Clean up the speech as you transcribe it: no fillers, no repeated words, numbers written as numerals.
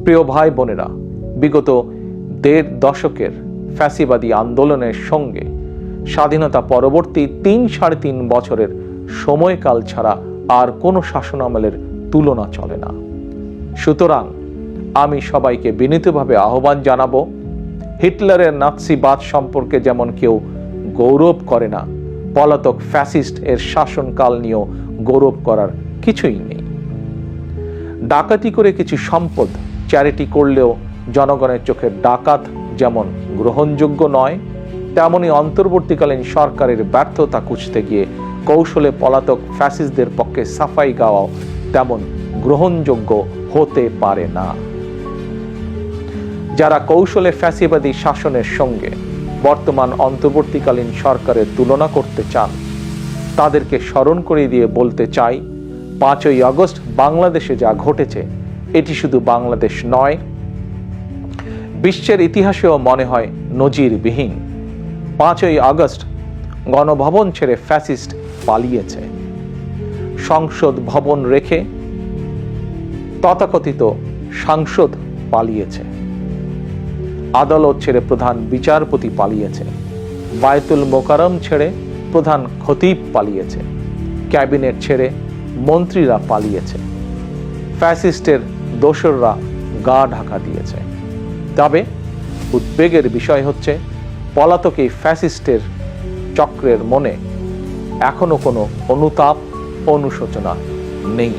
প্রিয় ভাই বোনেরা, বিগত ১.৫ দশকের ফ্যাসিবাদী আন্দোলনের সঙ্গে স্বাধীনতা পরবর্তী ৩-৩.৫ বছরের সময়কাল ছাড়া আর কোনো শাসনামলের তুলনা চলে না। সুতরাং আমি সবাইকে বিনীতভাবে আহ্বান জানাবো, হিটলারের নাৎসিবাদ সম্পর্কে যেমন কেউ গৌরব করে না, পলাতক ফ্যাসিস্ট এর শাসনকাল নিয়েও গৌরব করার কিছুই নেই। ডাকাতি করে কিছু সম্পদ চ্যারিটি করলেও জনগণের চোখে ডাকাত যেমন গ্রহণযোগ্য নয়, তেমনি অন্তর্বর্তীকালীন সরকারের ব্যর্থতা খুঁজতে গিয়ে কৌশলে পলাতক ফ্যাসিস্টদের পক্ষে সাফাই গাওয়াও তেমন গ্রহণযোগ্য হতে পারে না। যারা কৌশলে ফ্যাসিবাদী শাসনের সঙ্গে বর্তমান অন্তর্বর্তীকালীন সরকারের তুলনা করতে চান, তাদেরকে স্মরণ করিয়ে দিয়ে বলতে চাই, 5ই আগস্ট বাংলাদেশে যা ঘটেছে এটি শুধু বাংলাদেশ নয়, বিশ্বের ইতিহাসেও মনে হয় নজিরবিহীন। 5ই আগস্ট গণভবন ছেড়ে ফ্যাসিস্ট পালিয়েছে, সংসদ ভবন রেখে তথাকথিত সাংসদ পালিয়েছে, আদালত ছেড়ে প্রধান বিচারপতি পালিয়েছে, বায়তুল মোকাররম ছেড়ে প্রধান খতিব পালিয়েছে, ক্যাবিনেট ছেড়ে মন্ত্রীরা পালিয়েছে, ফ্যাসিস্টের দোসররা গা ঢাকা দিয়েছে। তবে উদ্বেগের বিষয় হচ্ছে, পলাতক এই ফ্যাসিস্টের চক্রের মনে এখনো কোনো অনুতাপ অনুশোচনা নেই।